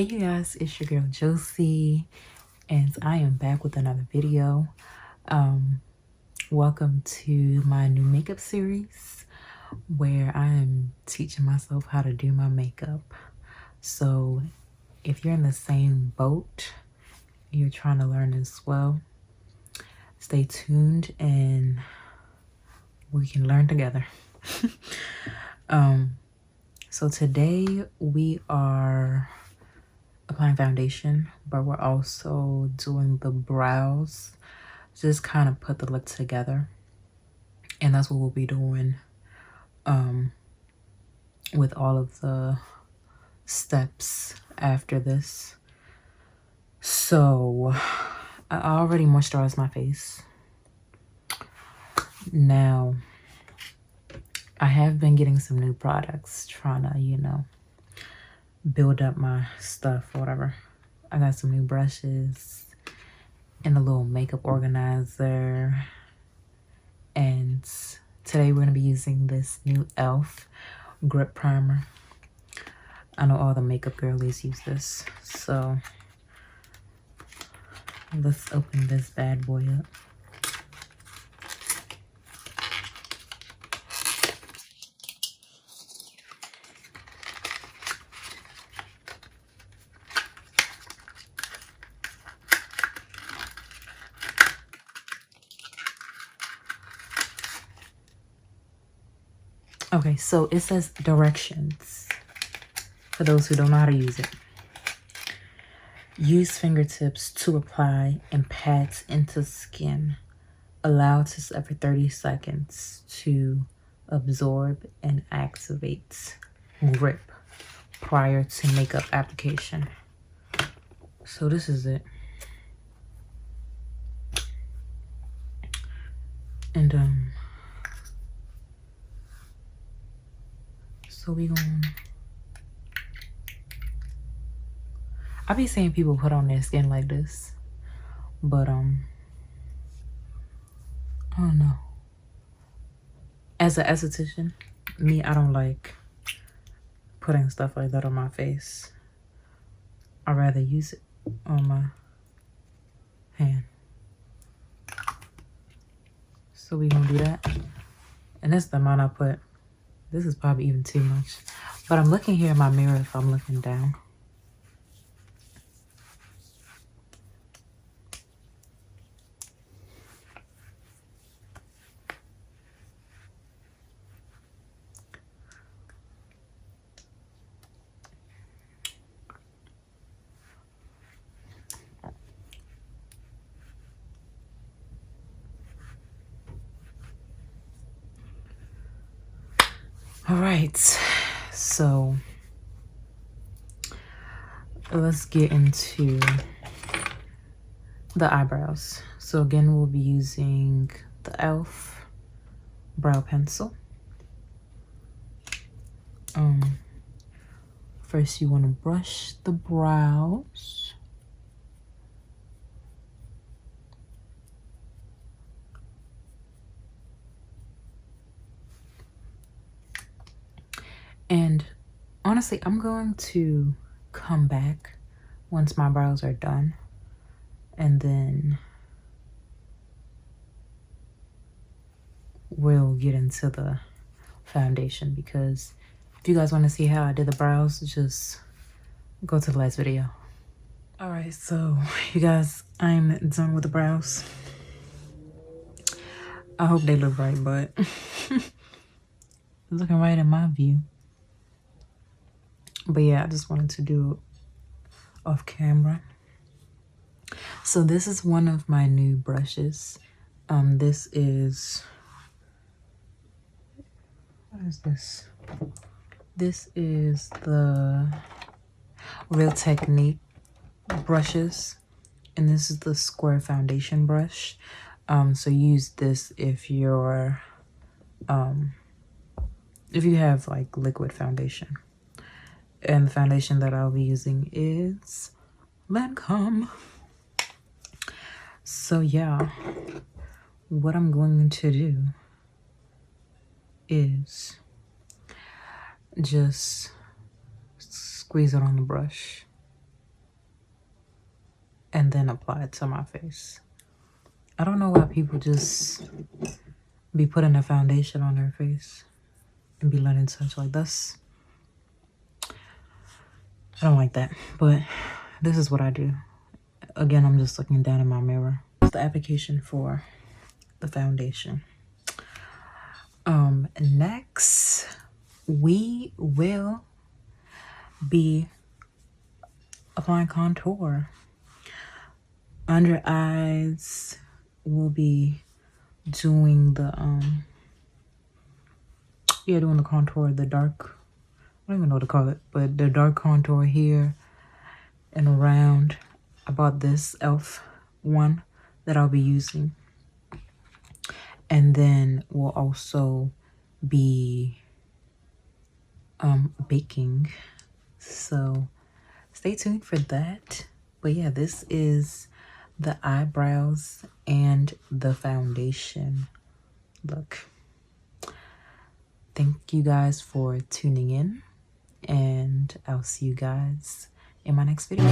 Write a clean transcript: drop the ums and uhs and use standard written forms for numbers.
Hey you guys, it's your girl Josie, and I am back with another video. Welcome to my new makeup series where I am teaching myself how to do my makeup. So if you're in the same boat, you're trying to learn as well, stay tuned and we can learn together. So today we are applying foundation, but we're also doing the brows, just kind of put the look together. And that's what we'll be doing with all of the steps after this. So I already moisturized my face. Now I have been getting some new products, trying to, build up my stuff or whatever. I got some new brushes and a little makeup organizer. And today we're going to be using this new e.l.f. grip primer. I know all the makeup girlies use this. So let's open this bad boy up. Okay, so it says directions for those who don't know how to use it. Use fingertips to apply and pat into skin. Allow to every 30 seconds to absorb and activate grip prior to makeup application. So this is it. And so we going. I be seeing people put on their skin like this, but I don't know. As an esthetician, me, I don't like putting stuff like that on my face. I'd rather use it on my hand. So we gonna do that. And that's the amount I put. This is probably even too much. But I'm looking here in my mirror if I'm looking down. All right, so let's get into the eyebrows. So again, we'll be using the e.l.f. brow pencil. First you want to brush the brows. And honestly, I'm going to come back once my brows are done. And then we'll get into the foundation, because if you guys want to see how I did the brows, just go to the last video. All right, so you guys, I'm done with the brows. I hope they look right, but looking right in my view. But yeah, I just wanted to do it off camera. So this is one of my new brushes. This is, what is this? This is the Real Technique brushes, and this is the square foundation brush. So use this if you're if you have like liquid foundation. And the foundation that I'll be using is Lancome. So yeah, what I'm going to do is just squeeze it on the brush. and then apply it to my face. I don't know why people just be putting a foundation on their face and be letting touch like this. I don't like that, but this is what I do. Again, I'm just looking down in my mirror. The application for the foundation. Next, we will be applying contour. Under eyes, we'll be doing the doing the contour, the dark, I don't even know what to call it, but the dark contour here and around. I bought this e.l.f. one that I'll be using. And then we'll also be baking. So stay tuned for that. But yeah, this is the eyebrows and the foundation look. Thank you guys for tuning in, and I'll see you guys in my next video.